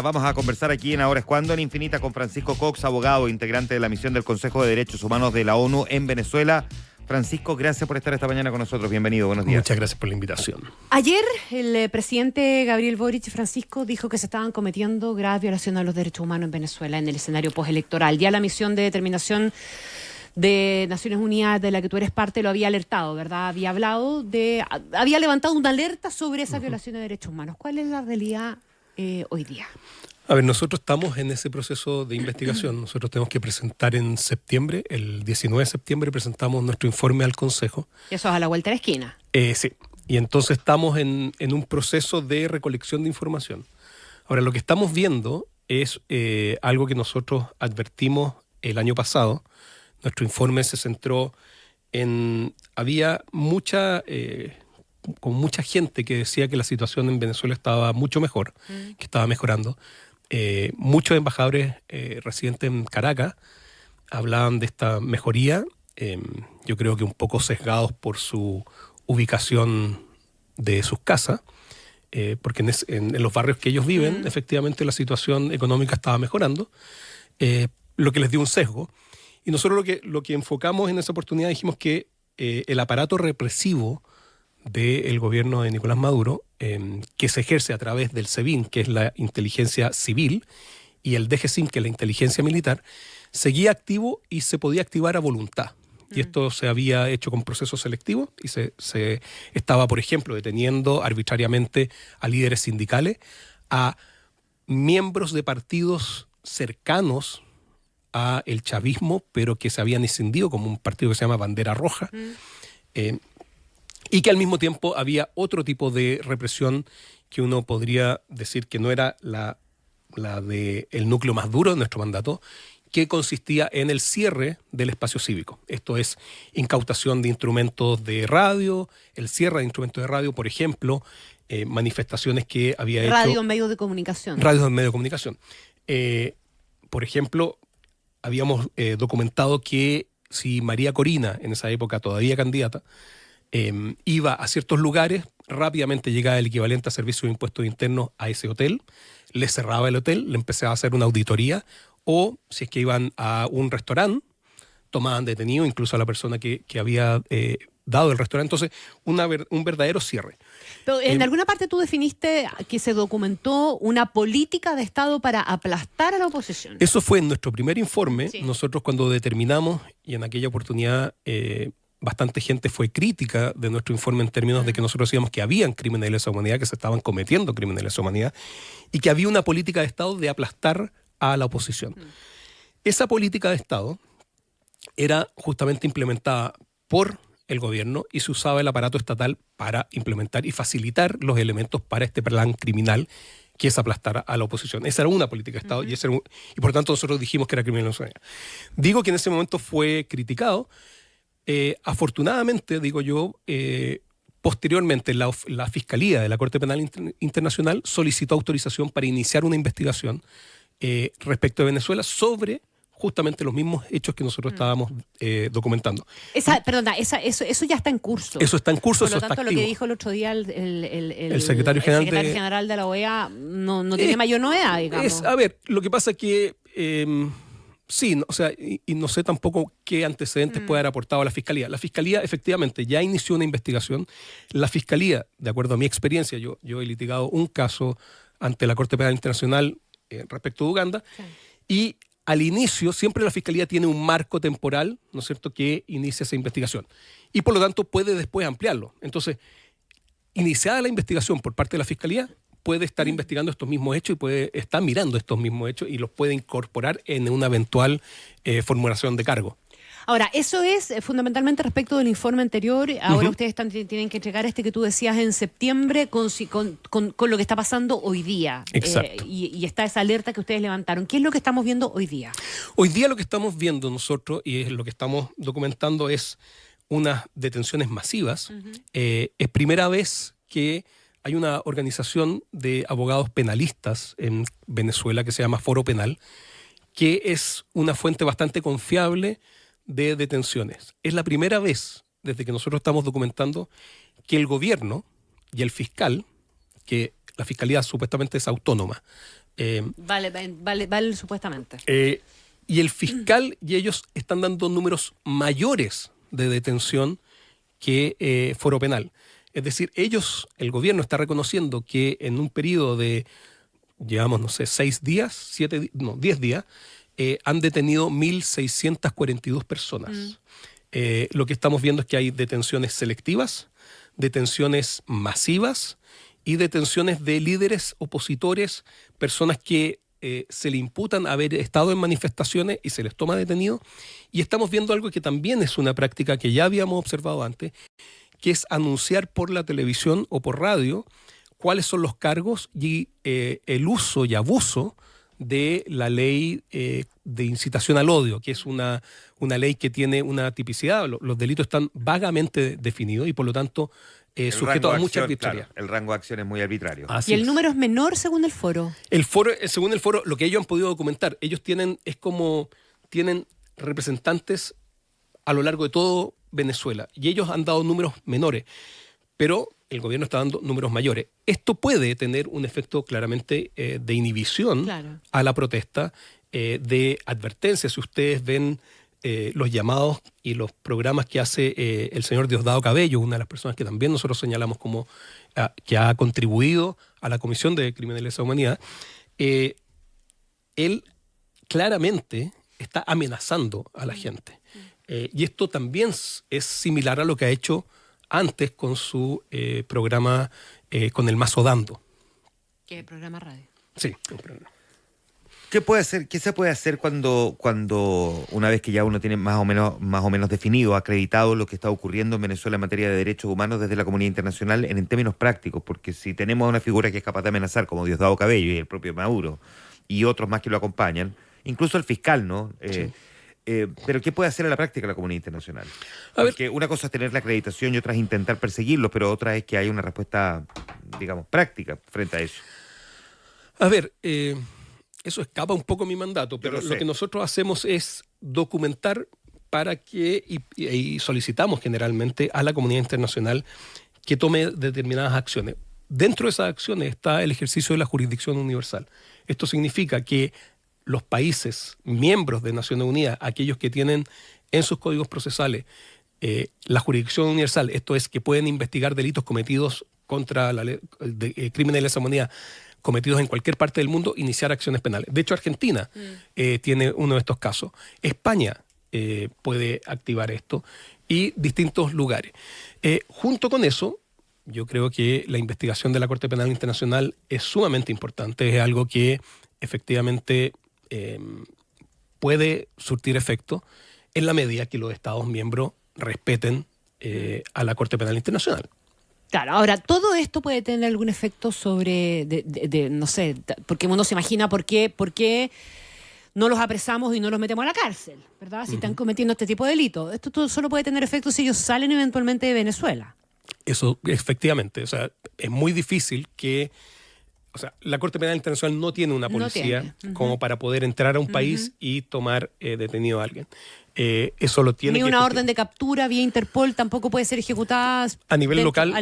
Vamos a conversar aquí en Ahora es Cuando, en Infinita, con Francisco Cox, abogado, integrante de la misión del Consejo de Derechos Humanos de la ONU en Venezuela. Francisco, gracias por estar esta mañana con nosotros. Bienvenido, buenos días. Muchas gracias por la invitación. Ayer el presidente Gabriel Boric, Francisco, dijo que se estaban cometiendo graves violaciones a los derechos humanos en Venezuela en el escenario postelectoral. Ya la misión de determinación de Naciones Unidas, de la que tú eres parte, lo había alertado, ¿verdad? Había levantado una alerta sobre esas violaciones de derechos humanos. ¿Cuál es la realidad hoy día? A ver, nosotros estamos en ese proceso de investigación. Nosotros tenemos que presentar en septiembre, el 19 de septiembre, presentamos nuestro informe al Consejo. Y eso es a la vuelta de la esquina. Sí, y entonces estamos en un proceso de recolección de información. Ahora, lo que estamos viendo es algo que nosotros advertimos el año pasado. Nuestro informe se centró en... Había mucha gente que decía que la situación en Venezuela estaba mucho mejor, que estaba mejorando. Muchos embajadores residentes en Caracas hablaban de esta mejoría, yo creo que un poco sesgados por su ubicación de sus casas, porque en los barrios que ellos viven, efectivamente la situación económica estaba mejorando, lo que les dio un sesgo. Y nosotros lo que enfocamos en esa oportunidad dijimos que el aparato represivo del gobierno de Nicolás Maduro, que se ejerce a través del SEBIN, que es la inteligencia civil, y el DGCIM, que es la inteligencia militar, seguía activo y se podía activar a voluntad. Y esto se había hecho con procesos selectivos y se estaba, por ejemplo, deteniendo arbitrariamente a líderes sindicales, a miembros de partidos cercanos a el chavismo, pero que se habían escindido, como un partido que se llama Bandera Roja, y que al mismo tiempo había otro tipo de represión que uno podría decir que no era la del núcleo más duro de nuestro mandato, que consistía en el cierre del espacio cívico. Esto es incautación de instrumentos de radio, el cierre de instrumentos de radio, por ejemplo, manifestaciones que había hecho... Radio en medios de comunicación. Radios en medios de comunicación. Por ejemplo, habíamos documentado que si María Corina, en esa época todavía candidata, iba a ciertos lugares, rápidamente llegaba el equivalente a servicio de impuestos internos a ese hotel, le cerraba el hotel, le empezaba a hacer una auditoría, o si es que iban a un restaurante, tomaban detenido incluso a la persona que había dado el restaurante. Entonces, un verdadero cierre. Pero en alguna parte tú definiste que se documentó una política de Estado para aplastar a la oposición. Eso fue en nuestro primer informe. Sí. Nosotros cuando determinamos, y en aquella oportunidad bastante gente fue crítica de nuestro informe en términos de que nosotros decíamos que habían crímenes de lesa humanidad, que se estaban cometiendo crímenes de lesa humanidad, y que había una política de Estado de aplastar a la oposición. Esa política de Estado era justamente implementada por el gobierno y se usaba el aparato estatal para implementar y facilitar los elementos para este plan criminal que es aplastar a la oposición. Esa era una política de Estado y por tanto nosotros dijimos que era criminal de lesa humanidad. Digo que en ese momento fue criticado. Afortunadamente, digo yo, posteriormente la Fiscalía de la Corte Penal Internacional solicitó autorización para iniciar una investigación respecto de Venezuela sobre justamente los mismos hechos que nosotros estábamos documentando. Eso ya está en curso. Eso está en curso, Por lo eso tanto, está lo activo. que dijo el otro día el secretario general de la OEA no tiene mayor novedad, digamos. A ver, lo que pasa es que sí, o sea, y no sé tampoco qué antecedentes puede haber aportado a la Fiscalía. La Fiscalía efectivamente ya inició una investigación. La Fiscalía, de acuerdo a mi experiencia, yo he litigado un caso ante la Corte Penal Internacional respecto de Uganda, y al inicio siempre la Fiscalía tiene un marco temporal, ¿no es cierto?, que inicia esa investigación. Y por lo tanto puede después ampliarlo. Entonces, iniciada la investigación por parte de la Fiscalía, puede estar investigando estos mismos hechos y puede estar mirando estos mismos hechos y los puede incorporar en una eventual formulación de cargo. Ahora, eso es fundamentalmente respecto del informe anterior. Ahora ustedes tienen que entregar que tú decías en septiembre con lo que está pasando hoy día. Exacto. Y está esa alerta que ustedes levantaron. ¿Qué es lo que estamos viendo hoy día? Hoy día lo que estamos viendo nosotros, y es lo que estamos documentando, es unas detenciones masivas. Es primera vez que hay una organización de abogados penalistas en Venezuela que se llama Foro Penal, que es una fuente bastante confiable de detenciones. Es la primera vez desde que nosotros estamos documentando que el gobierno y el fiscal, que la fiscalía supuestamente es autónoma, Vale, supuestamente. Y el fiscal y ellos están dando números mayores de detención que Foro Penal. Es decir, el gobierno está reconociendo que en un periodo de, llevamos, no sé, 6 días, 10 días, han detenido 1.642 personas. Lo que estamos viendo es que hay detenciones selectivas, detenciones masivas y detenciones de líderes opositores, personas que se le imputan haber estado en manifestaciones y se les toma detenido. Y estamos viendo algo que también es una práctica que ya habíamos observado antes, que es anunciar por la televisión o por radio cuáles son los cargos y el uso y abuso de la ley de incitación al odio, que es una ley que tiene una tipicidad. Los delitos están vagamente definidos y por lo tanto sujetos a mucha arbitrariedad. Claro, el rango de acción es muy arbitrario. Y el número es menor según el foro. Según el foro, lo que ellos han podido documentar, ellos tienen representantes a lo largo de todo Venezuela y ellos han dado números menores, pero el gobierno está dando números mayores. Esto puede tener un efecto claramente de inhibición a la protesta, de advertencia. Si ustedes ven los llamados y los programas que hace el señor Diosdado Cabello, una de las personas que también nosotros señalamos como que ha contribuido a la Comisión de Crímenes de Lesa Humanidad, él claramente está amenazando a la gente. Y esto también es similar a lo que ha hecho antes con su programa con el Mazo Dando. ¿Qué programa radio? Sí, un programa. ¿Qué se puede hacer cuando una vez que ya uno tiene más o menos definido, acreditado lo que está ocurriendo en Venezuela en materia de derechos humanos desde la comunidad internacional en términos prácticos? Porque si tenemos una figura que es capaz de amenazar, como Diosdado Cabello y el propio Maduro y otros más que lo acompañan, incluso el fiscal, ¿no? Sí. Pero ¿qué puede hacer en la práctica la comunidad internacional? Porque una cosa es tener la acreditación y otra es intentar perseguirlos, pero otra es que haya una respuesta, digamos, práctica frente a eso. A ver, eso escapa un poco a mi mandato, pero lo que nosotros hacemos es documentar para que, y solicitamos generalmente a la comunidad internacional que tome determinadas acciones. Dentro de esas acciones está el ejercicio de la jurisdicción universal. Esto significa que los países miembros de Naciones Unidas, aquellos que tienen en sus códigos procesales la jurisdicción universal, esto es que pueden investigar delitos cometidos contra la ley, crímenes de lesa humanidad cometidos en cualquier parte del mundo, iniciar acciones penales. De hecho, Argentina tiene uno de estos casos. España puede activar esto y distintos lugares. Junto con eso, yo creo que la investigación de la Corte Penal Internacional es sumamente importante, es algo que efectivamente puede surtir efecto en la medida que los Estados miembros respeten a la Corte Penal Internacional. Claro, ahora, todo esto puede tener algún efecto sobre, no sé, porque uno se imagina por qué no los apresamos y no los metemos a la cárcel, ¿verdad? Si están cometiendo este tipo de delitos. Esto todo solo puede tener efectos si ellos salen eventualmente de Venezuela. Eso, efectivamente. O sea, es muy difícil que... O sea, la Corte Penal Internacional no tiene una policía como para poder entrar a un país y tomar detenido a alguien. Eso lo tiene. Ni una orden de captura vía Interpol tampoco puede ser ejecutada a nivel local.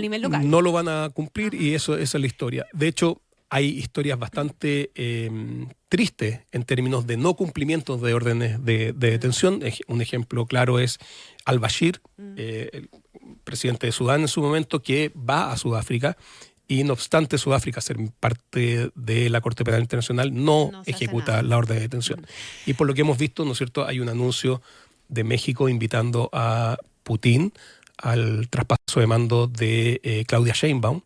No lo van a cumplir y esa es la historia. De hecho, hay historias bastante tristes en términos de no cumplimientos de órdenes de detención. Un ejemplo claro es al-Bashir, el presidente de Sudán en su momento, que va a Sudáfrica. Y no obstante Sudáfrica ser parte de la Corte Penal Internacional, no ejecuta la orden de detención. Y por lo que hemos visto, ¿no es cierto?, hay un anuncio de México invitando a Putin al traspaso de mando de Claudia Sheinbaum a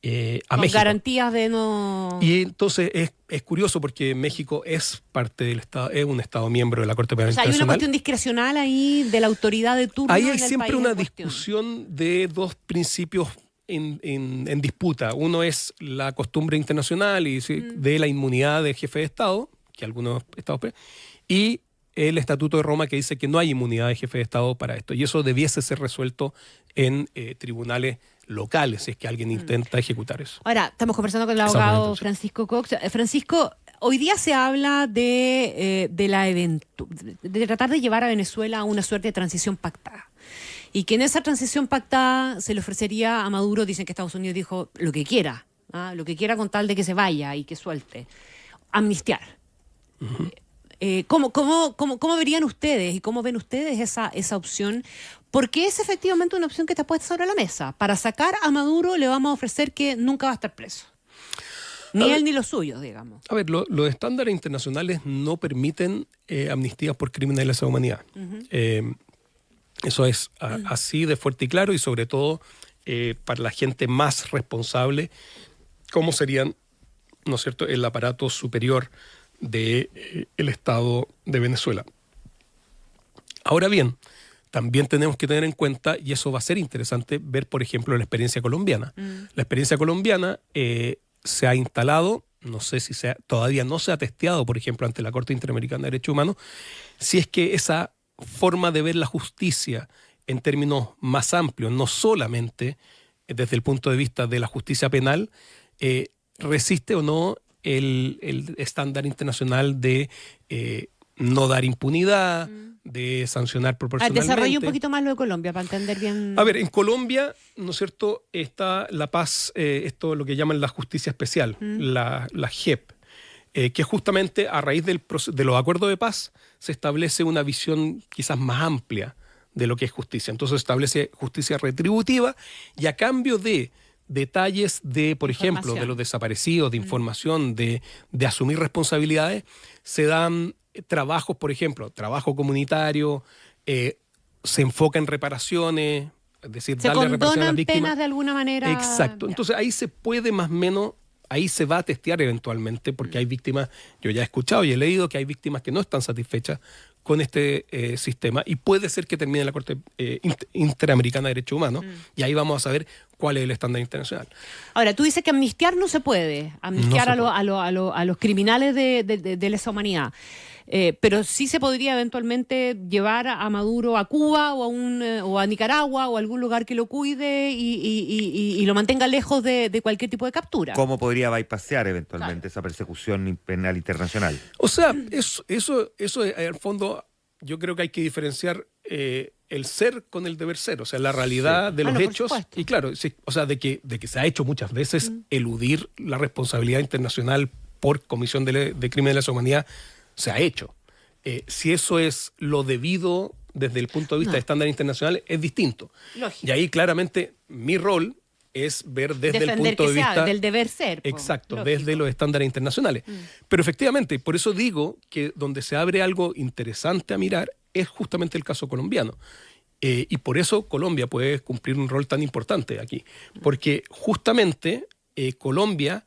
México. Con garantías de no... Y entonces es curioso porque México es parte del Estado, es un Estado miembro de la Corte Penal Internacional. Hay una cuestión discrecional ahí de la autoridad de turno. Ahí hay siempre una discusión de dos principios en disputa. Uno es la costumbre internacional y de la inmunidad del jefe de Estado, que algunos estados, y el Estatuto de Roma que dice que no hay inmunidad de jefe de Estado para esto. Y eso debiese ser resuelto en tribunales locales, si es que alguien intenta ejecutar eso. Ahora, estamos conversando con el abogado Francisco Cox. Francisco, hoy día se habla de tratar de llevar a Venezuela a una suerte de transición pactada. Y que en esa transición pactada se le ofrecería a Maduro, dicen que Estados Unidos dijo lo que quiera con tal de que se vaya y que suelte. amnistiar. ¿Cómo verían ustedes y cómo ven ustedes esa opción? Porque es efectivamente una opción que está puesta sobre la mesa. Para sacar a Maduro le vamos a ofrecer que nunca va a estar preso. Ni él ni los suyos, digamos. A ver, los estándares internacionales no permiten amnistías por crímenes de lesa humanidad. Eso es así de fuerte y claro, y sobre todo para la gente más responsable, como serían, ¿no es cierto?, el aparato superior del Estado de Venezuela. Ahora bien, también tenemos que tener en cuenta, y eso va a ser interesante, ver, por ejemplo, la experiencia colombiana. La experiencia colombiana se ha instalado, no sé si todavía no se ha testeado, por ejemplo, ante la Corte Interamericana de Derechos Humanos, si es que esa forma de ver la justicia en términos más amplios, no solamente desde el punto de vista de la justicia penal, resiste o no el estándar internacional de no dar impunidad, de sancionar proporcionalmente. Desarrolla un poquito más lo de Colombia para entender bien. A ver, en Colombia, ¿no es cierto?, está la paz, esto lo que llaman la justicia especial, la JEP, que justamente a raíz de los acuerdos de paz se establece una visión quizás más amplia de lo que es justicia. Entonces establece justicia retributiva y a cambio de detalles de, por ejemplo, de los desaparecidos, de información, de asumir responsabilidades, se dan trabajos, por ejemplo, trabajo comunitario, se enfoca en reparaciones, es decir, darle reparación a las víctimas. Penas de alguna manera. Exacto. Entonces ahí se puede más o menos, ahí se va a testear eventualmente, porque hay víctimas, yo ya he escuchado y he leído que hay víctimas que no están satisfechas con este sistema, y puede ser que termine en la Corte Interamericana de Derechos Humanos, y ahí vamos a saber cuál es el estándar internacional. Ahora, tú dices que amnistiar no se puede, amnistiar No se puede. a los criminales de lesa humanidad. Pero sí se podría eventualmente llevar a Maduro a Cuba o a Nicaragua o a algún lugar que lo cuide y lo mantenga lejos de cualquier tipo de captura. ¿Cómo podría bypassear eventualmente esa persecución penal internacional? O sea, eso en el fondo yo creo que hay que diferenciar el ser con el deber ser, o sea, la realidad de los por hechos. supuesto. Y claro, sí, o sea, de que se ha hecho muchas veces eludir la responsabilidad internacional por comisión de crímenes de lesa humanidad, se ha hecho. Si eso es lo debido desde el punto de vista de estándares internacionales, es distinto. Lógico. Y ahí claramente mi rol es ver desde el Defender punto de que sea vista del deber ser. Exacto, Lógico. desde los estándares internacionales. Pero efectivamente, por eso digo que donde se abre algo interesante a mirar es justamente el caso colombiano. Y por eso Colombia puede cumplir un rol tan importante aquí. Porque justamente Colombia,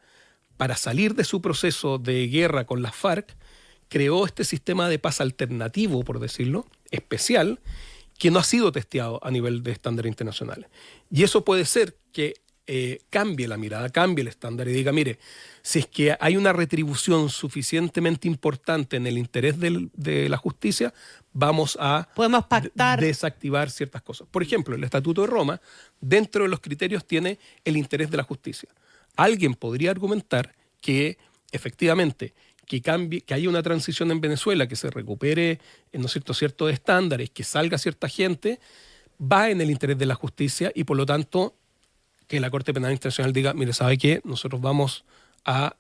para salir de su proceso de guerra con las FARC, creó este sistema de paz alternativo, por decirlo, especial, que no ha sido testeado a nivel de estándares internacionales. Y eso puede ser que cambie la mirada, cambie el estándar y diga, mire, si es que hay una retribución suficientemente importante en el interés de la justicia, vamos a Podemos pactar. Desactivar ciertas cosas. Por ejemplo, el Estatuto de Roma, dentro de los criterios, tiene el interés de la justicia. Alguien podría argumentar que efectivamente que haya una transición en Venezuela, que se recupere, ¿no es cierto?, ciertos estándares, que salga cierta gente, va en el interés de la justicia y por lo tanto que la Corte Penal Internacional diga, mire, ¿sabe qué? Nosotros vamos a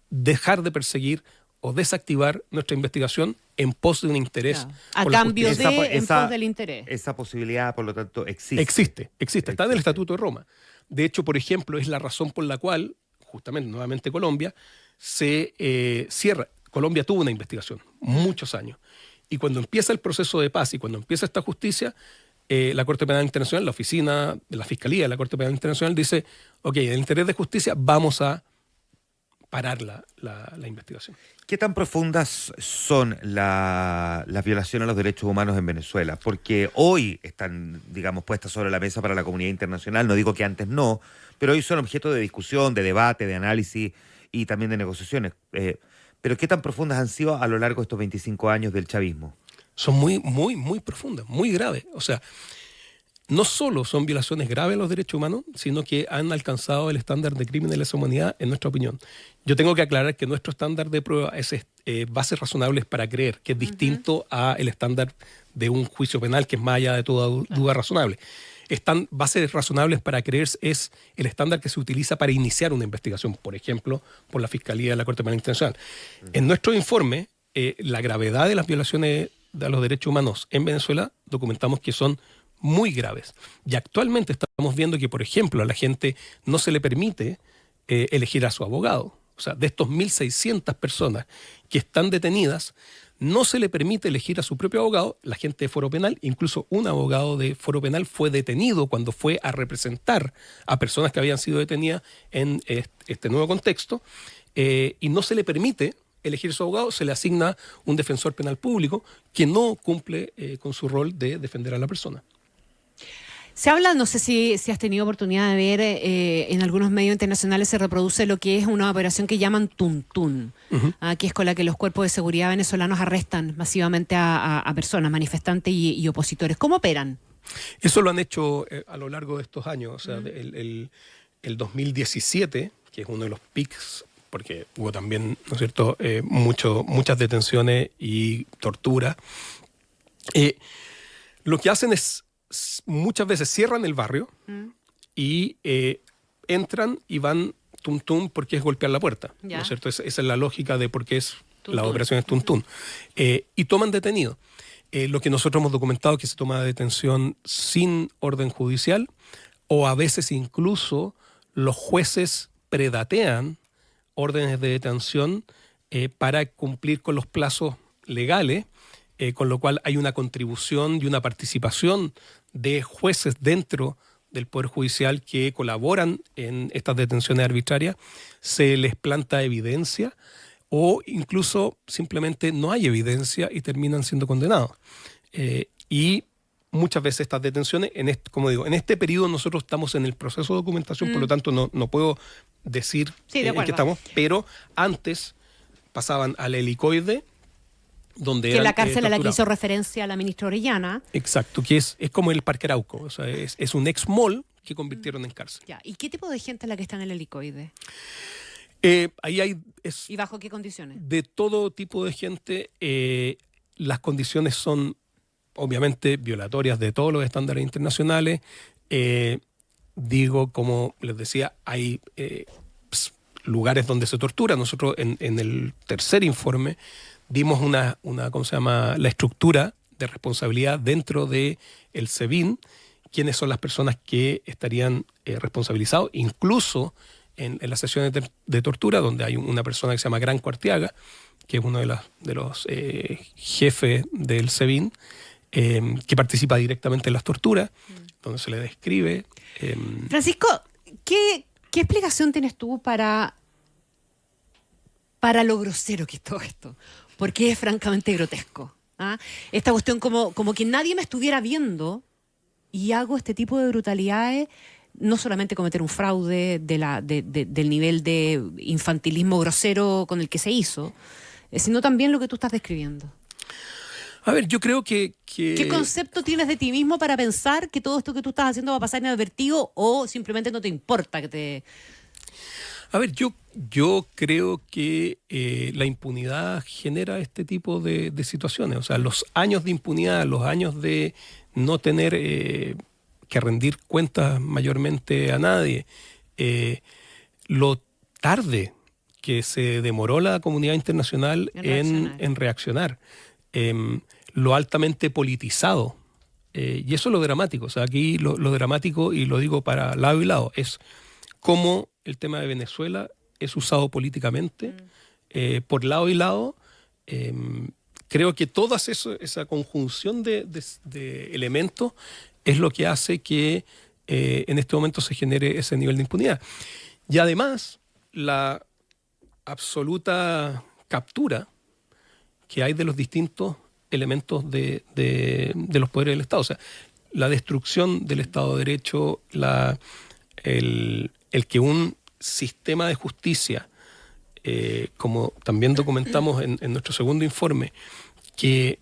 dejar de perseguir o desactivar nuestra investigación en pos de un interés. Claro. A por la cambio justicia. en pos del interés. Esa posibilidad, por lo tanto, existe. Existe. Está en el Estatuto de Roma. De hecho, por ejemplo, es la razón por la cual, justamente, nuevamente Colombia, se cierra. Colombia tuvo una investigación, muchos años. Y cuando empieza el proceso de paz y cuando empieza esta justicia, la Corte Penal Internacional, la oficina de la Fiscalía de la Corte Penal Internacional dice, ok, en el interés de justicia vamos a parar la investigación. ¿Qué tan profundas son las violaciones a los derechos humanos en Venezuela? Porque hoy están, digamos, puestas sobre la mesa para la comunidad internacional, no digo que antes no, pero hoy son objeto de discusión, de debate, de análisis y también de negociaciones. Pero ¿qué tan profundas han sido a lo largo de estos 25 años del chavismo? Son muy, muy, muy profundas, muy graves. O sea, no solo son violaciones graves a los derechos humanos, sino que han alcanzado el estándar de crímenes de lesa humanidad, en nuestra opinión. Yo tengo que aclarar que nuestro estándar de prueba es bases razonables para creer, que es distinto a el estándar de un juicio penal, que es más allá de toda duda razonable. bases razonables para creer es el estándar que se utiliza para iniciar una investigación, por ejemplo, por la Fiscalía de la Corte Penal Internacional. En nuestro informe, la gravedad de las violaciones a los derechos humanos en Venezuela documentamos que son muy graves. Y actualmente estamos viendo que, por ejemplo, a la gente no se le permite elegir a su abogado. O sea, de estos 1.600 personas que están detenidas, no se le permite elegir a su propio abogado. La gente de Foro Penal, incluso un abogado de Foro Penal fue detenido cuando fue a representar a personas que habían sido detenidas en este nuevo contexto, y no se le permite elegir su abogado, se le asigna un defensor penal público que no cumple con su rol de defender a la persona. Se habla, no sé si has tenido oportunidad de ver, en algunos medios internacionales se reproduce lo que es una operación que llaman Tuntún, que es con la que los cuerpos de seguridad venezolanos arrestan masivamente a personas, manifestantes y opositores. ¿Cómo operan? Eso lo han hecho a lo largo de estos años. O sea, el 2017, que es uno de los pics, porque hubo también, ¿no es cierto?, muchas detenciones y tortura. Lo que hacen es muchas veces cierran el barrio y entran y van tum porque es golpear la puerta, ¿no es cierto? Esa es la lógica de por qué la operación es tum. Y toman detenido. Lo que nosotros hemos documentado es que se toma detención sin orden judicial, o a veces incluso los jueces predatean órdenes de detención para cumplir con los plazos legales, con lo cual hay una contribución y una participación de jueces dentro del Poder Judicial que colaboran en estas detenciones arbitrarias. Se les planta evidencia o incluso simplemente no hay evidencia y terminan siendo condenados. Y muchas veces estas detenciones, como digo, en este periodo nosotros estamos en el proceso de documentación, por lo tanto no puedo decir en qué estamos, pero antes pasaban al helicoide, donde que es la cárcel a la que hizo referencia la ministra Orellana. Exacto, que es como el Parque Arauco, o sea, es un ex mall que convirtieron en cárcel. Ya. ¿Y qué tipo de gente es la que está en el helicoide? Ahí hay... ¿Y bajo qué condiciones? De todo tipo de gente. Las condiciones son obviamente violatorias de todos los estándares internacionales. Como les decía, hay lugares donde se tortura. Nosotros en el tercer informe dimos la estructura de responsabilidad dentro del SEBIN, quiénes son las personas que estarían responsabilizados, incluso en las sesiones de tortura, donde hay una persona que se llama Gran Cuartiaga, que es uno de los jefes del SEBIN, que participa directamente en las torturas, donde se le describe. Francisco, ¿qué explicación tienes tú para lo grosero que es todo esto? Porque es francamente grotesco. Esta cuestión como que nadie me estuviera viendo y hago este tipo de brutalidades, no solamente cometer un fraude del nivel de infantilismo grosero con el que se hizo, sino también lo que tú estás describiendo. A ver, yo creo que... ¿Qué concepto tienes de ti mismo para pensar que todo esto que tú estás haciendo va a pasar inadvertido o simplemente no te importa que te... A ver, yo creo que la impunidad genera este tipo de situaciones. O sea, los años de impunidad, los años de no tener que rendir cuentas mayormente a nadie, lo tarde que se demoró la comunidad internacional en reaccionar, lo altamente politizado. Y eso es lo dramático. O sea, aquí lo dramático, y lo digo para lado y lado, es cómo el tema de Venezuela es usado políticamente por lado y lado. Creo que toda esa conjunción de elementos es lo que hace que en este momento se genere ese nivel de impunidad. Y además, la absoluta captura que hay de los distintos elementos de los poderes del Estado. O sea, la destrucción del Estado de Derecho, el que un sistema de justicia, como también documentamos en nuestro segundo informe, que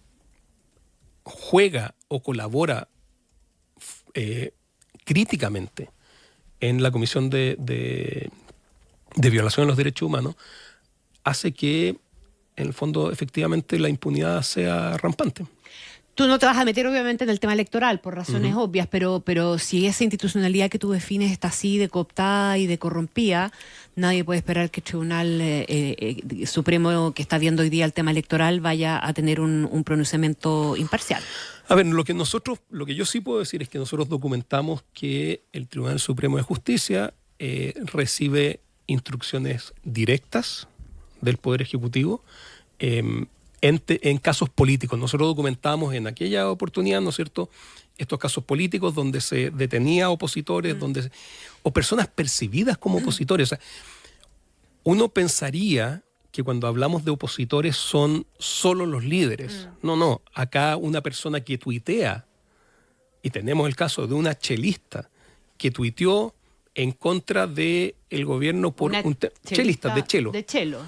juega o colabora críticamente en la Comisión de Violación de los Derechos Humanos, hace que, en el fondo, efectivamente, la impunidad sea rampante. Tú no te vas a meter obviamente en el tema electoral por razones obvias, pero si esa institucionalidad que tú defines está así de cooptada y de corrompida, nadie puede esperar que el Tribunal Supremo que está viendo hoy día el tema electoral vaya a tener un pronunciamiento imparcial. A ver, lo que yo sí puedo decir es que nosotros documentamos que el Tribunal Supremo de Justicia recibe instrucciones directas del Poder Ejecutivo en casos políticos. Nosotros documentamos en aquella oportunidad, ¿no es cierto?, estos casos políticos donde se detenía opositores, o personas percibidas como opositores. O sea, uno pensaría que cuando hablamos de opositores son solo los líderes. No. Acá una persona que tuitea, y tenemos el caso de una chelista que tuiteó en contra del gobierno por chelista, de chelo. De chelo.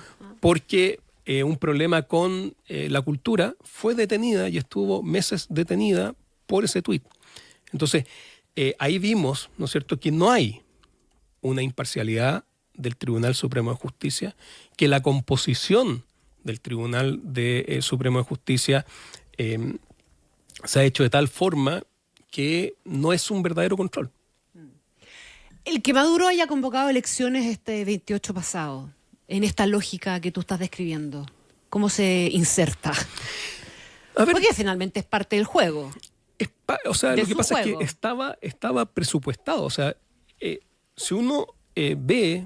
Porque un problema con la cultura, fue detenida y estuvo meses detenida por ese tuit. Entonces, ahí vimos, ¿no es cierto?, que no hay una imparcialidad del Tribunal Supremo de Justicia, que la composición del Tribunal Supremo de Justicia se ha hecho de tal forma que no es un verdadero control. El que Maduro haya convocado elecciones este 28 pasado, en esta lógica que tú estás describiendo, ¿cómo se inserta? A ver, porque finalmente es parte del juego. Lo que pasa es que estaba presupuestado. O sea, si uno ve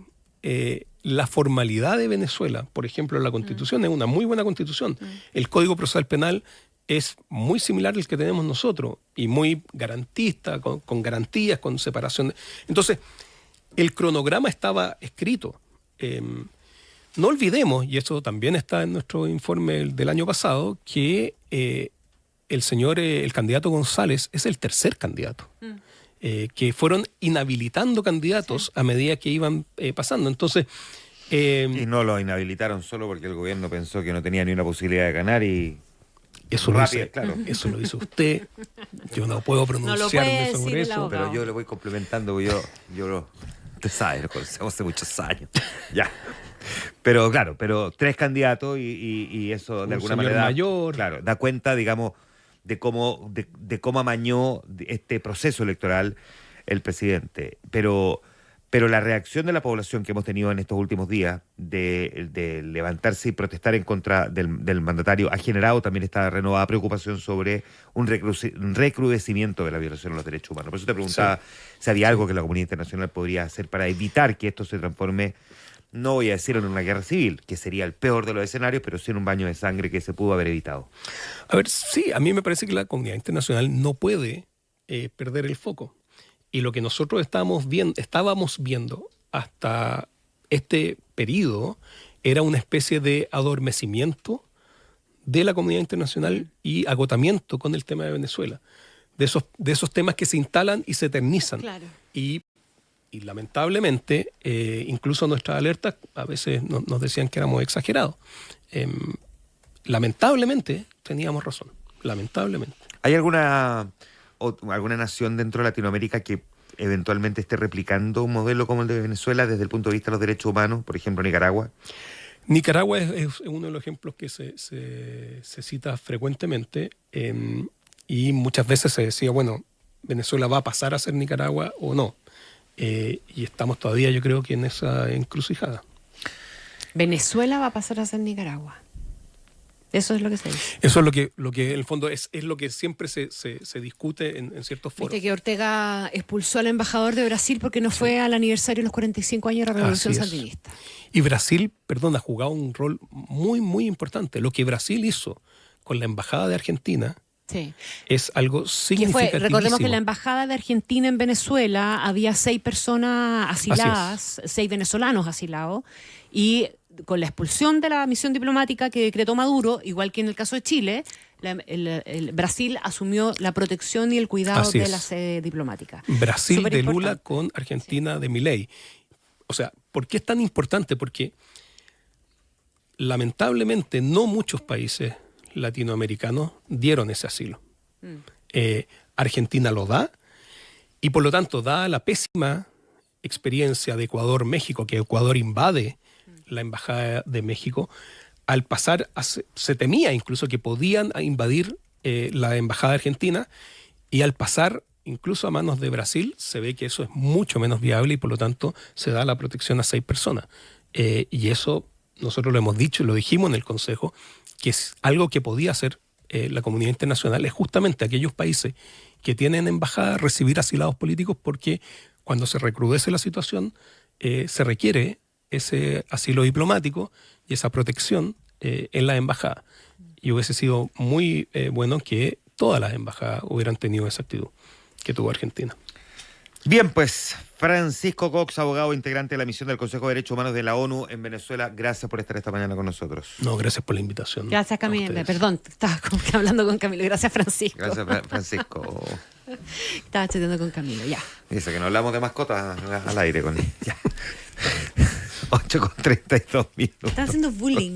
la formalidad de Venezuela, por ejemplo, la Constitución es una muy buena Constitución. El Código Procesal Penal es muy similar al que tenemos nosotros y muy garantista, con garantías, con separación. Entonces, el cronograma estaba escrito. No olvidemos, y eso también está en nuestro informe del año pasado, que el candidato González es el tercer candidato, que fueron inhabilitando candidatos a medida que iban pasando. Entonces, y no lo inhabilitaron solo porque el gobierno pensó que no tenía ni una posibilidad de ganar y... Eso lo hizo usted. Yo no puedo pronunciarme sobre eso. Pero yo le voy complementando, porque usted sabe, lo conocemos hace muchos años. Ya. Pero claro, tres candidatos y eso de alguna manera mayor. Claro, da cuenta, digamos, de cómo amañó este proceso electoral el presidente. Pero la reacción de la población que hemos tenido en estos últimos días de levantarse y protestar en contra del mandatario ha generado también esta renovada preocupación sobre un recrudecimiento de la violación de los derechos humanos. Por eso te preguntaba si había algo que la comunidad internacional podría hacer para evitar que esto se transforme, no voy a decir en una guerra civil, que sería el peor de los escenarios, pero sí en un baño de sangre que se pudo haber evitado. A ver, sí, a mí me parece que la comunidad internacional no puede perder el foco. Y lo que nosotros estábamos viendo hasta este periodo era una especie de adormecimiento de la comunidad internacional y agotamiento con el tema de Venezuela. De esos temas que se instalan y se eternizan. Claro. Y lamentablemente, incluso nuestras alertas a veces nos decían que éramos exagerados. Lamentablemente teníamos razón. Lamentablemente. ¿Hay alguna nación dentro de Latinoamérica que eventualmente esté replicando un modelo como el de Venezuela desde el punto de vista de los derechos humanos? Por ejemplo, Nicaragua. Nicaragua es uno de los ejemplos que se cita frecuentemente y muchas veces se decía, bueno, Venezuela va a pasar a ser Nicaragua o no. Y estamos todavía, yo creo que en esa encrucijada. Venezuela va a pasar a ser Nicaragua. Eso es lo que se dice. Eso es lo que en el fondo es lo que siempre se discute en ciertos foros. Viste que Ortega expulsó al embajador de Brasil porque no fue al aniversario de los 45 años de la Revolución Sandinista. Y Brasil, ha jugado un rol muy, muy importante. Lo que Brasil hizo con la embajada de Argentina es algo significativísimo. Recordemos que en la embajada de Argentina en Venezuela había 6 personas asiladas, 6 venezolanos asilados, y con la expulsión de la misión diplomática que decretó Maduro, igual que en el caso de Chile, el Brasil asumió la protección y el cuidado de la sede diplomática. Brasil de Lula con Argentina de Milei. O sea, ¿por qué es tan importante? Porque lamentablemente no muchos países latinoamericanos dieron ese asilo. Argentina lo da y por lo tanto, dada la pésima experiencia de Ecuador-México, que Ecuador invade la embajada de México, al pasar, se temía incluso que podían invadir la embajada argentina, y al pasar incluso a manos de Brasil, se ve que eso es mucho menos viable y por lo tanto se da la protección a 6 personas. Y eso nosotros lo hemos dicho y lo dijimos en el Consejo, que es algo que podía hacer la comunidad internacional, es justamente aquellos países que tienen embajada recibir asilados políticos, porque cuando se recrudece la situación se requiere ese asilo diplomático y esa protección en la embajada. Y hubiese sido muy bueno que todas las embajadas hubieran tenido esa actitud que tuvo Argentina. Bien, pues Francisco Cox, abogado integrante de la misión del Consejo de Derechos Humanos de la ONU en Venezuela, gracias por estar esta mañana con nosotros. No, gracias por la invitación. Gracias, Camilo. Perdón, estaba hablando con Camilo. Gracias, Francisco. Gracias, Francisco. Estaba chateando con Camilo, ya. Dice que no hablamos de mascotas al aire con ya. 8:32 minutos. Están haciendo bullying.